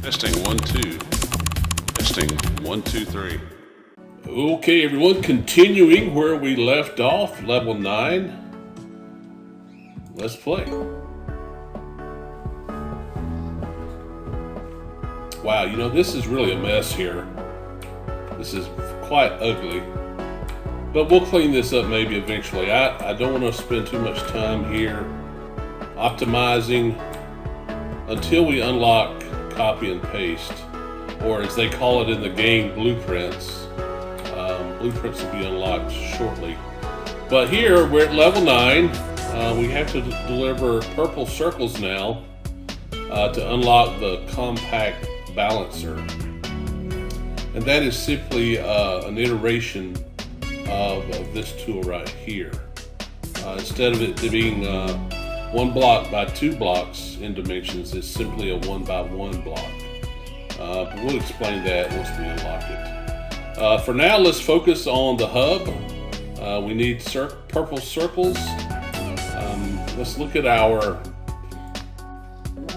Testing 1, 2. Testing 1, 2, 3. Okay, everyone, continuing where we left off, level 9. Let's play. Wow, you know, this is really a mess here. This is quite ugly. But we'll clean this up maybe eventually. I don't want to spend too much time here optimizing until we unlock copy and paste, or as they call it in the game, blueprints. Blueprints will be unlocked shortly. But here we're at level 9. We have to deliver purple circles now to unlock the compact balancer. And that is simply an iteration of this tool right here. Instead of it being 1 block by 2 blocks in dimensions, it's simply a 1 by 1 block. But we'll explain that once we unlock it. For now, let's focus on the hub. We need purple circles. Let's look at our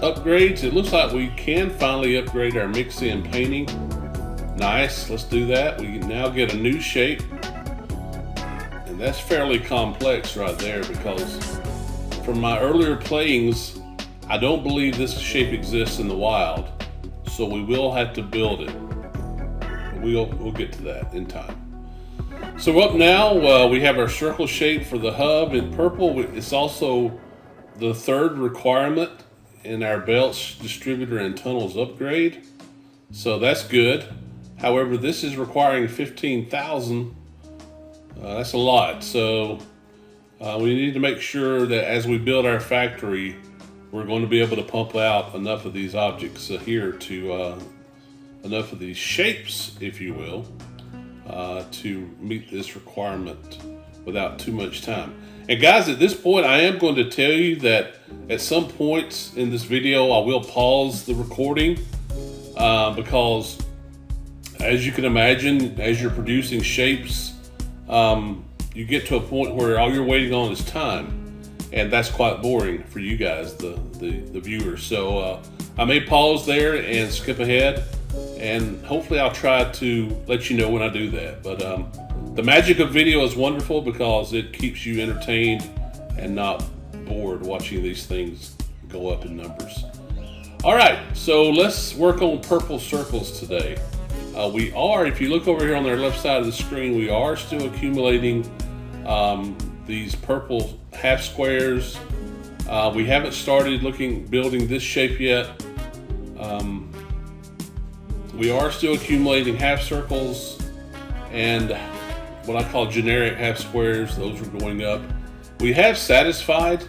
upgrades. It looks like we can finally upgrade our mixing and painting. Nice, let's do that. We now get a new shape. And that's fairly complex right there, because from my earlier playings, I don't believe this shape exists in the wild. So we will have to build it. We'll get to that in time. So up now, we have our circle shape for the hub in purple. It's also the 3rd requirement in our belts, distributor, and tunnels upgrade. So that's good. However, this is requiring 15,000. That's a lot. So we need to make sure that as we build our factory, we're going to be able to pump out enough of these objects here to enough of these shapes, if you will, to meet this requirement without too much time. And guys, at this point, I am going to tell you that at some points in this video, I will pause the recording because, as you can imagine, as you're producing shapes, you get to a point where all you're waiting on is time. And that's quite boring for you guys, the viewers. So I may pause there and skip ahead, and hopefully I'll try to let you know when I do that. But the magic of video is wonderful because it keeps you entertained and not bored watching these things go up in numbers. All right, so let's work on purple circles today. We are, if you look over here on the left side of the screen, we are still accumulating these purple half squares. We haven't started building this shape yet. We are still accumulating half circles and what I call generic half squares. Those are going up. We have satisfied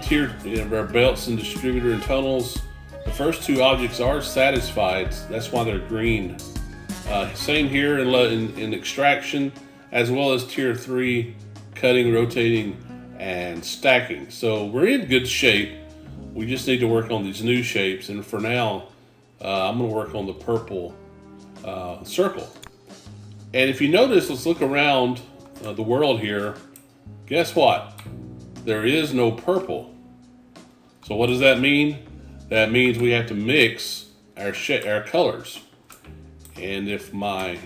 tier our belts and distributor and tunnels. The first 2 objects are satisfied. That's why they're green. Same here in extraction, as well as tier 3, cutting, rotating, and stacking. So we're in good shape. We just need to work on these new shapes. And for now, I'm going to work on the purple circle. And if you notice, let's look around the world here. Guess what? There is no purple. So what does that mean? That means we have to mix our colors. And if my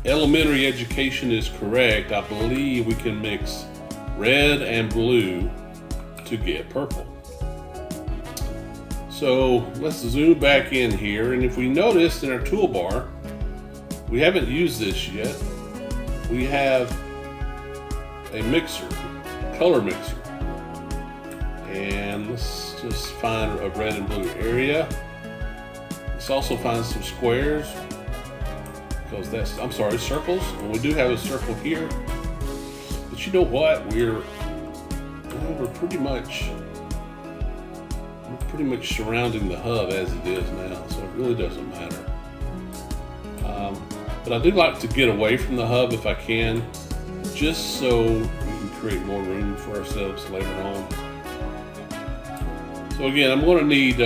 elementary education is correct, I believe we can mix red and blue to get purple. So let's zoom back in here, and if we notice in our toolbar, we haven't used this yet. We have a mixer, color mixer. And let's just find a red and blue area. Let's also find some squares, because circles. And we do have a circle here. But you know what? We're pretty much surrounding the hub as it is now, so it really doesn't matter. But I do like to get away from the hub if I can, just so we can create more room for ourselves later on. So again, I'm going to need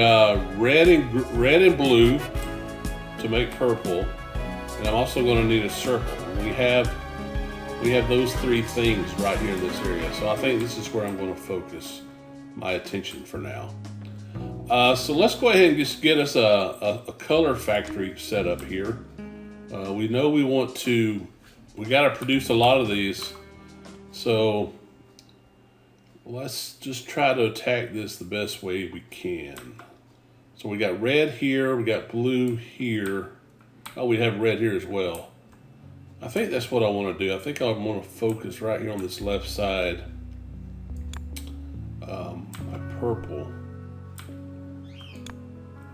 red and blue to make purple, and I'm also going to need a circle. We have those 3 things right here in this area, so I think this is where I'm going to focus my attention for now. So let's go ahead and just get us a color factory set up here. We know we want to, we got to produce a lot of these. So let's just try to attack this the best way we can. So we got red here, we got blue here. Oh, we have red here as well. I think that's what I want to do. I think I want to focus right here on this left side. My purple.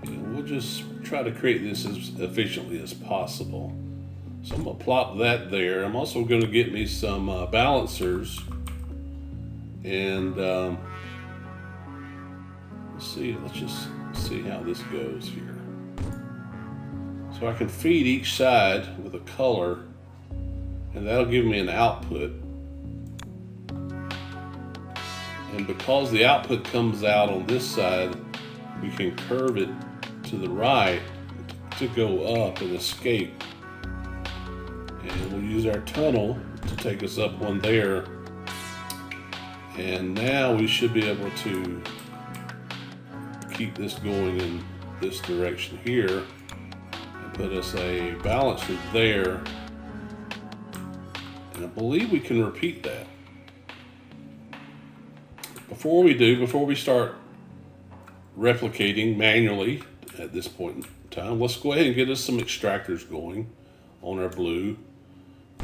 And we'll just try to create this as efficiently as possible. So I'm going to plop that there. I'm also going to get me some balancers. And let's just see how this goes here. So I can feed each side with a color, and that'll give me an output. And because the output comes out on this side, we can curve it to the right to go up and escape. And we'll use our tunnel to take us up one there. And now we should be able to keep this going in this direction here and put us a balancer there. And I believe we can repeat that. Before we start replicating manually at this point in time, let's go ahead and get us some extractors going on our blue.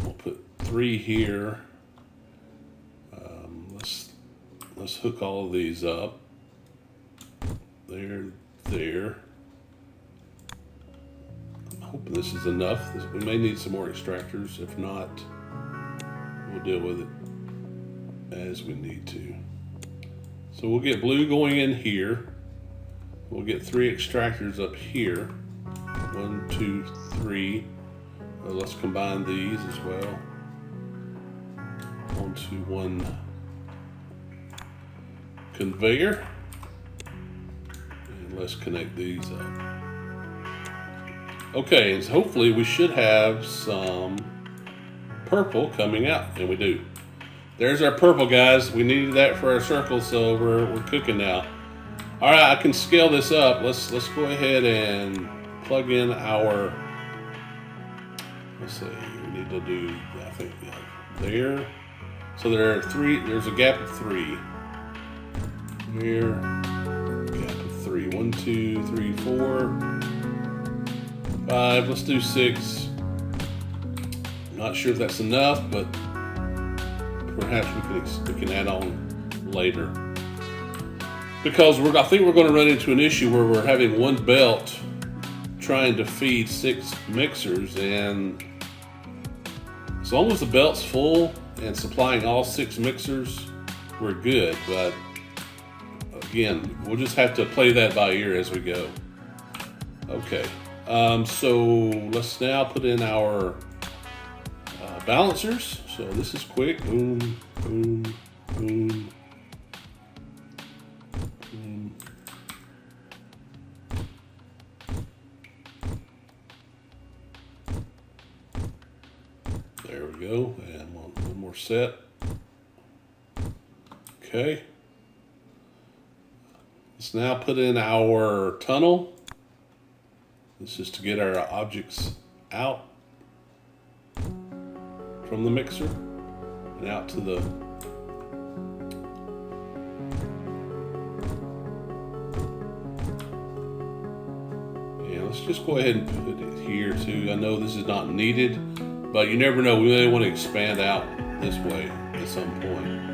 We'll put 3 here. Let's hook all of these up. There. I'm hoping this is enough. We may need some more extractors. If not, we'll deal with it as we need to. So we'll get blue going in here. We'll get 3 extractors up here. 1, 2, 3. Let's combine these as well onto one conveyor. And let's connect these up. Okay, and so hopefully we should have some purple coming out, and we do. There's our purple, guys. We needed that for our circle, so we're cooking now. All right, I can scale this up. Let's go ahead and plug in our. Let's see. We need to do. I think there. So there are 3. There's a gap of 3. Here. Gap of 3. 1, 2, 3, 4, 5. Let's do 6. Not sure if that's enough, but perhaps we can add on later. Because I think we're going to run into an issue where we're having one belt trying to feed 6 mixers, and as long as the belt's full and supplying all 6 mixers, we're good. But again, we'll just have to play that by ear as we go. Okay, so let's now put in our balancers. So this is quick. Boom, boom, boom. There we go, and one more set. Okay. Let's now put in our tunnel. This is to get our objects out from the mixer and out to the let's just go ahead and put it here too. I know this is not needed, but you never know. We may want to expand out this way at some point.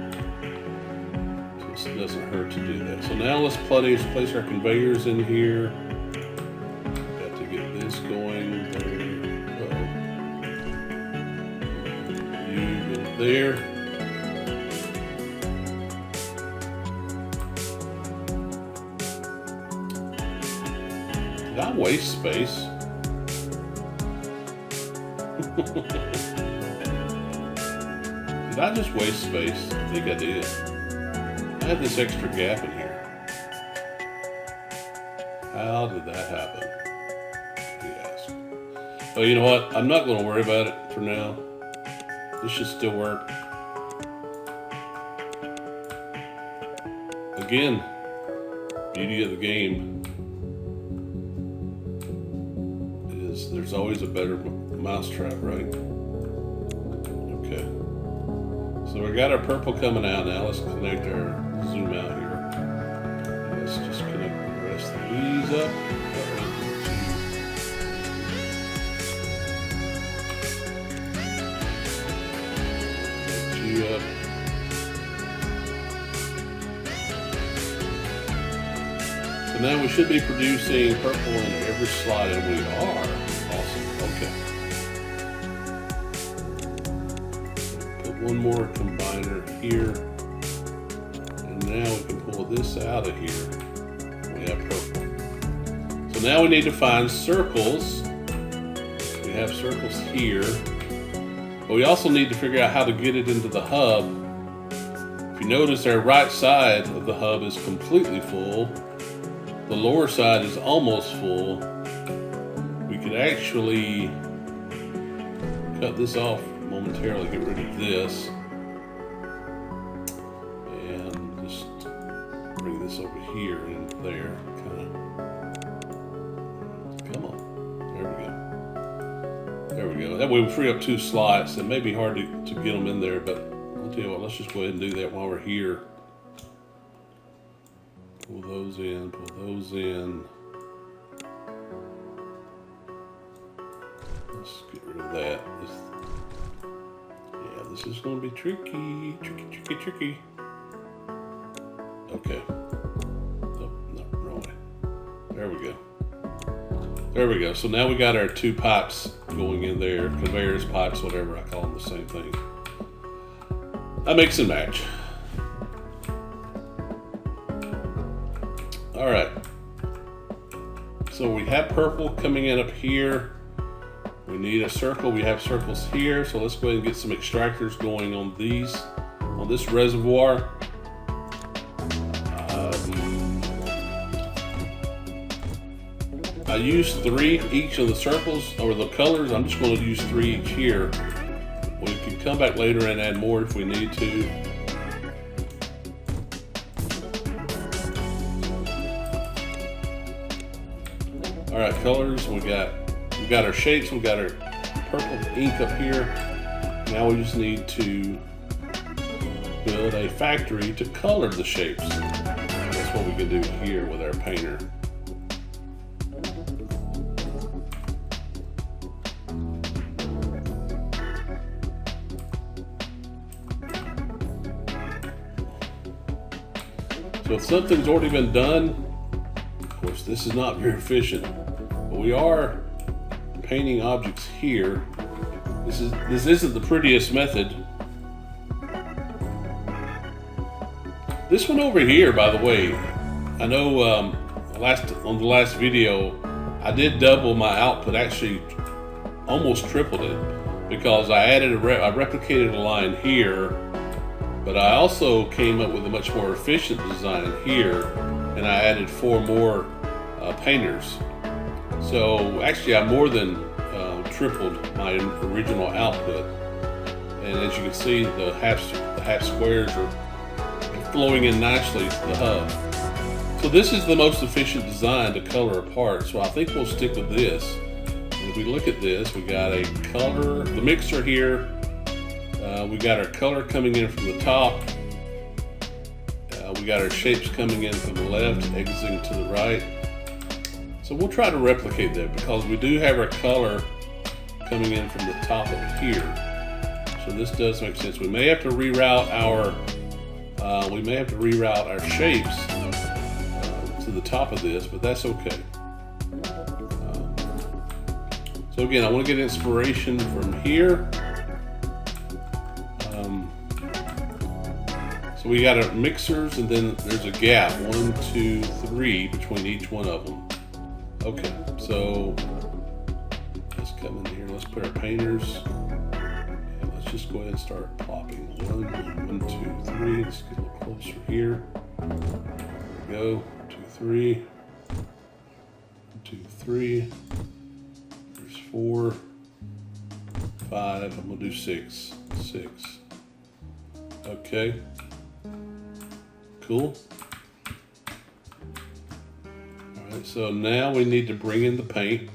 So it doesn't hurt to do that. So now let's place our conveyors in here. Got to get this going there. You go there. Did I waste space? Did I just waste space? I think I did. I had this extra gap in here. How did that happen? Yes. Well, you know what? I'm not going to worry about it for now. This should still work. Again, beauty of the game is there's always a better mousetrap, right? Okay. So we got our purple coming out now. Let's connect our zoom out here. Let's just connect the rest of these up. Connect you up. So now we should be producing purple in every slot, and we are. Awesome. Okay. Put one more combiner here. And now we can pull this out of here. We have purple. So now we need to find circles. We have circles here. But we also need to figure out how to get it into the hub. If you notice, our right side of the hub is completely full. The lower side is almost full. We could actually cut this off momentarily, get rid of this, and just bring this over here and there. Come on. There we go. That way we free up 2 slots. It may be hard to get them in there, but I'll tell you what, let's just go ahead and do that while we're here. Pull those in, pull those in. Let's get rid of that. Yeah, this is going to be tricky. Tricky. Okay. Oh, no, wrong way. There we go. There we go. So now we got our 2 pipes going in there. Conveyors, pipes, whatever. I call them the same thing. I mix and match. All right, so we have purple coming in up here. We need a circle. We have circles here. So let's go ahead and get some extractors going on these, on this reservoir. I used 3 each of the circles or the colors. I'm just going to use 3 each here. We can come back later and add more if we need to. All right, colors, we got our shapes, we got our purple ink up here. Now we just need to build a factory to color the shapes. That's what we can do here with our painter. So if something's already been done, of course this is not very efficient. We are painting objects here. This isn't the prettiest method. This one over here, by the way, I know on the last video I did double my output, actually almost tripled it, because I added I replicated a line here, but I also came up with a much more efficient design here, and I added 4 more painters. So actually I more than tripled my original output. And as you can see, the half squares are flowing in nicely to the hub. So this is the most efficient design to color a part. So I think we'll stick with this. And if we look at this, we got a color, the mixer here. We got our color coming in from the top. We got our shapes coming in from the left, exiting to the right. So we'll try to replicate that because we do have our color coming in from the top up here. So this does make sense. We may have to reroute our shapes to the top of this, but that's okay. So again, I want to get inspiration from here. So we got our mixers, and then there's a gap, 1, 2, 3 between each one of them. Okay, so let's come in here. Let's put our painters. And let's just go ahead and start plopping. 1, 2, 3. Let's get a little closer here. There we go. 2, 3. 1, 2, 3. There's 4, 5. I'm gonna do 6. 6. Okay. Cool. Alright, so now we need to bring in the paint,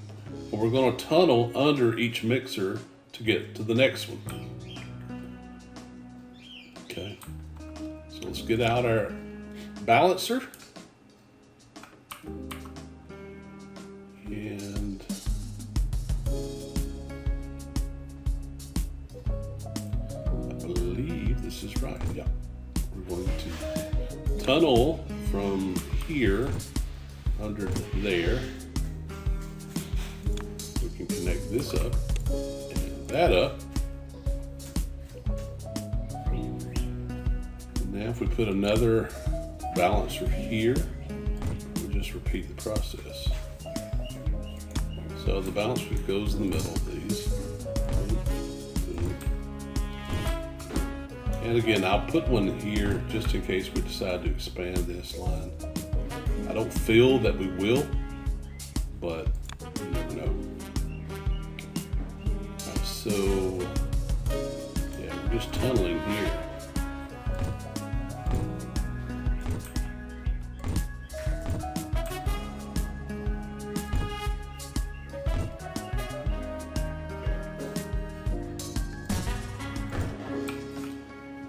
but we're going to tunnel under each mixer to get to the next one. Okay, so let's get out our balancer. And I believe this is right. Yeah, we're going to tunnel from here under there. We can connect this up and that up. And now if we put another balancer here, we'll just repeat the process. So the balancer goes in the middle of these. And again, I'll put one here just in case we decide to expand this line. I don't feel that we will, but you never know. Right, so, yeah, we're just tunneling here.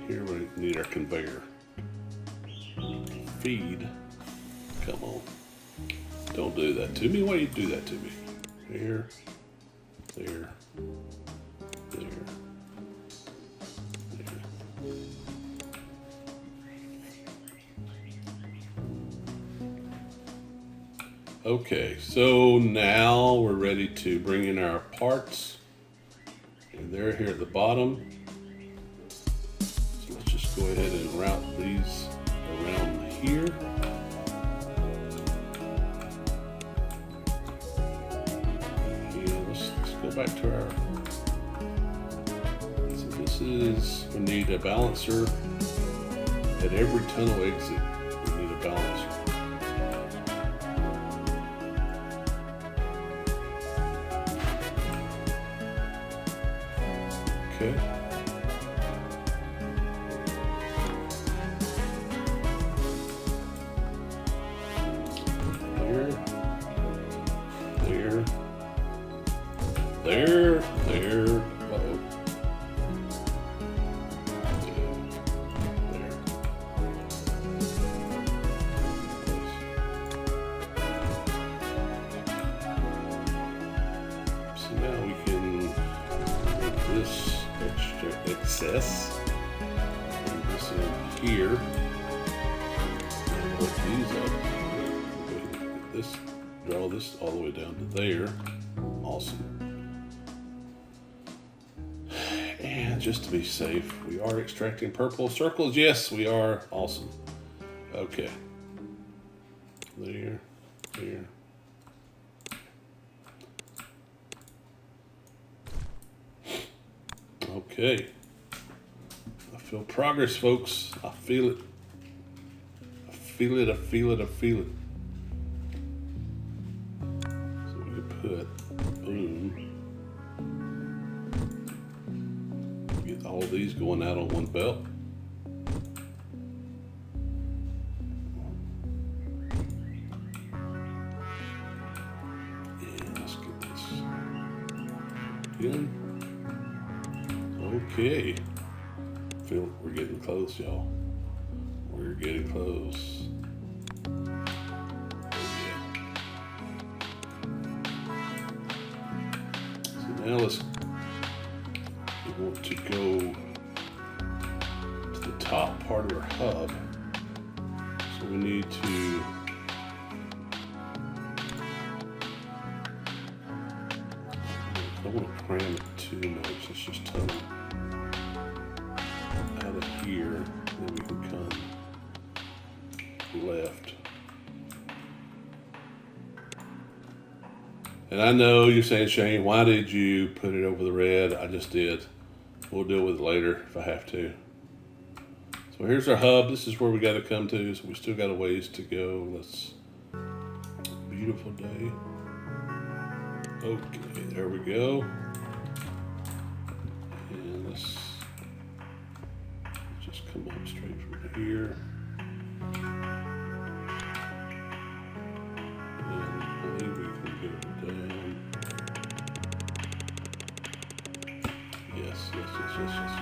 Here we need our conveyor. Feed. Come on. Don't do that to me. Why do you do that to me? There. There. There. There. Okay, so now we're ready to bring in our parts. And they're here at the bottom. So let's just go ahead and route these around here. Go back to our, so this is, we need a balancer at every tunnel exit. We need a balancer. Okay. There, uh-oh. There. So now we can put this extra excess, bring this in here, and put these up. This, draw this all the way down to there. Awesome. And just to be safe, we are extracting purple circles. Yes, we are. Awesome. Okay. There. There. Okay. I feel progress, folks. I feel it. I feel it. I feel it. I feel it. So we can put, boom. Get all these going out on one belt. And let's get this in. Okay. Feel we're getting close, y'all. We're getting close. So now let's, we want to go to the top part of our hub. So we need to I don't want to cram it too much. Let's just tunnel out of here, then we can come left. And I know you're saying, Shane, why did you put it over the red? I just did. We'll deal with it later if I have to. So here's our hub. This is where we got to come to. So we still got a ways to go. Let's, beautiful day. Okay, there we go. And let's just come up straight from here. And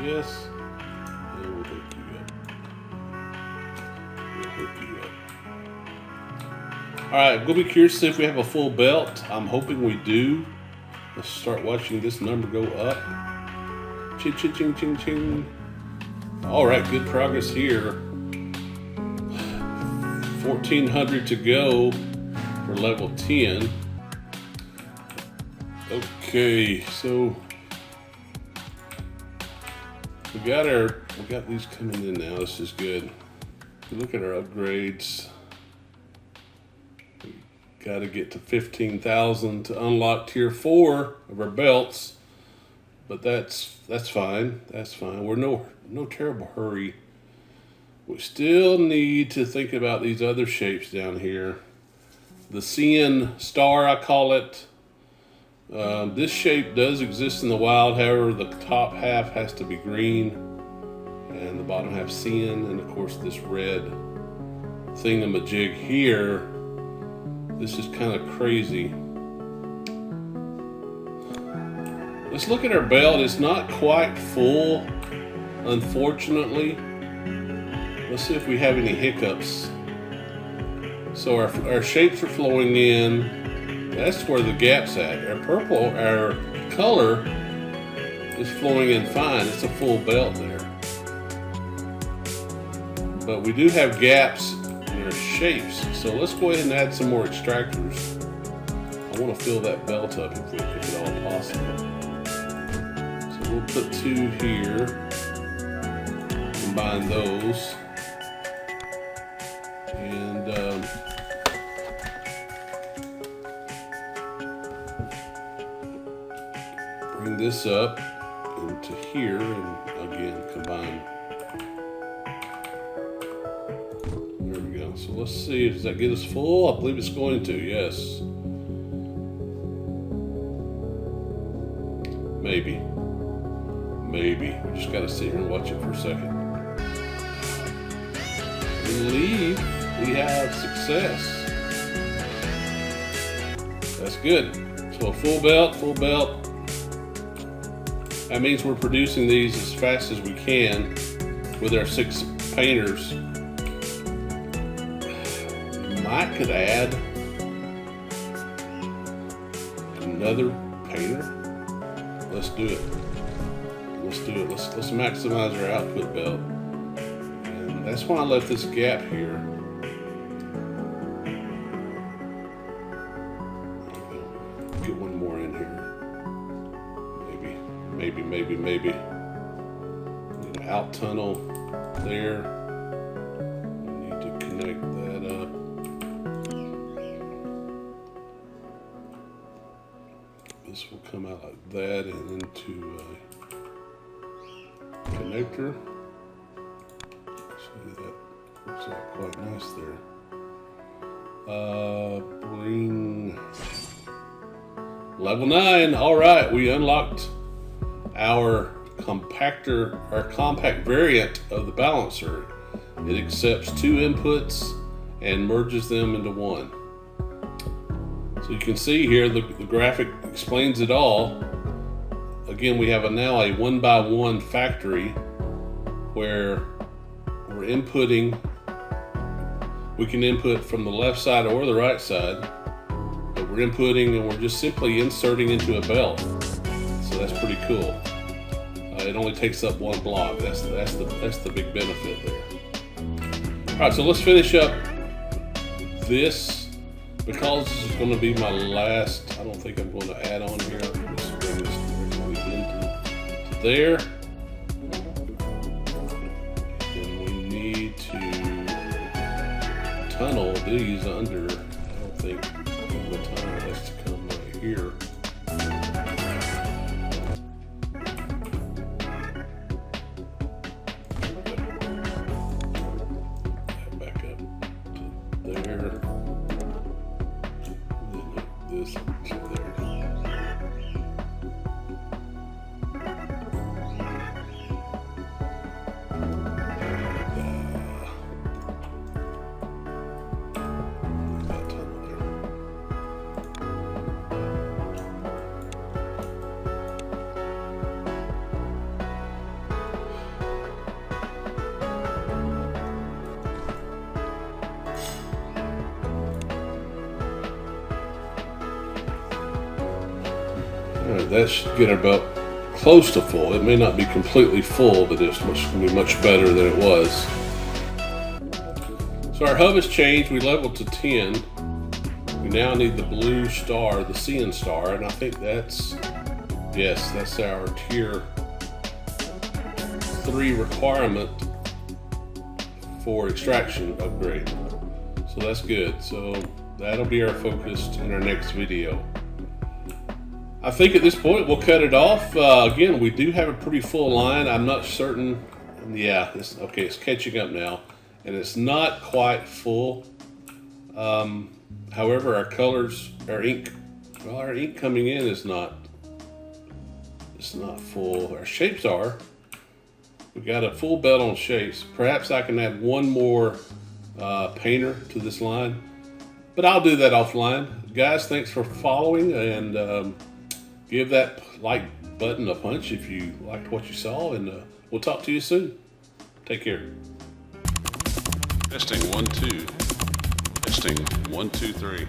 yes. And we'll hook you up. We'll hook you up. All right, we'll be curious to see if we have a full belt. I'm hoping we do. Let's start watching this number go up. Ching, ching, ching, ching, ching. All right, good progress here. 1,400 to go for level 10. Okay, so we got these coming in now. This is good. Look at our upgrades. We got to get to 15,000 to unlock tier 4 of our belts, but that's fine. That's fine. We're no terrible hurry. We still need to think about these other shapes down here. The CN star, I call it. This shape does exist in the wild, however, the top half has to be green and the bottom half CN, and of course this red thingamajig here. This is kind of crazy. Let's look at our belt. It's not quite full, unfortunately. Let's see if we have any hiccups. So our shapes are flowing in. That's where the gap's at. Our color is flowing in fine. It's a full belt there. But we do have gaps in our shapes. So let's go ahead and add some more extractors. I want to fill that belt up if at all possible. So we'll put 2 here. Combine those. And bring this up into here and again combine. There we go. So let's see, does that get us full? I believe it's going to, yes. Maybe. We just gotta sit here and watch it for a second. I believe we have success. That's good. So a full belt. That means we're producing these as fast as we can with our 6 painters. Might could add another painter. Let's do it. Let's maximize our output belt. And that's why I left this gap here. Get one more in here. Maybe. Need an out tunnel there. We need to connect that up. This will come out like that and into a connector. See, that looks out quite nice there. Bring level 9. All right, we unlocked our compact variant of the balancer. It accepts 2 inputs and merges them into one. So you can see here the graphic explains it all. Again, we have now a 1x1 factory where we're inputting. We can input from the left side or the right side, but we're inputting and we're just simply inserting into a belt. So that's pretty cool. It only takes up 1 block. That's the big benefit there. All right, so let's finish up this. Because this is going to be my last, I don't think I'm going to add on here. I'll just bring this directly into there. And we need to tunnel these under. I don't think the tunnel has to come right here. Back up to there. This to there. That tunnel there. Alright, that should get about close to full. It may not be completely full, but it's going to be much better than it was. So our hub has changed. We leveled to 10. We now need the blue star, the CN star, and I think that's, yes, that's our tier 3 requirement for extraction upgrade. So that's good. So that'll be our focus in our next video. I think at this point we'll cut it off. Again, we do have a pretty full line. I'm not certain. Yeah, okay, it's catching up now, and it's not quite full. However, our colors, our ink coming in is not. It's not full. Our shapes are. We got a full belt on shapes. Perhaps I can add one more painter to this line, but I'll do that offline. Guys, thanks for following, and give that like button a punch if you liked what you saw, and we'll talk to you soon. Take care. Testing 1 2. Testing 1 2 3.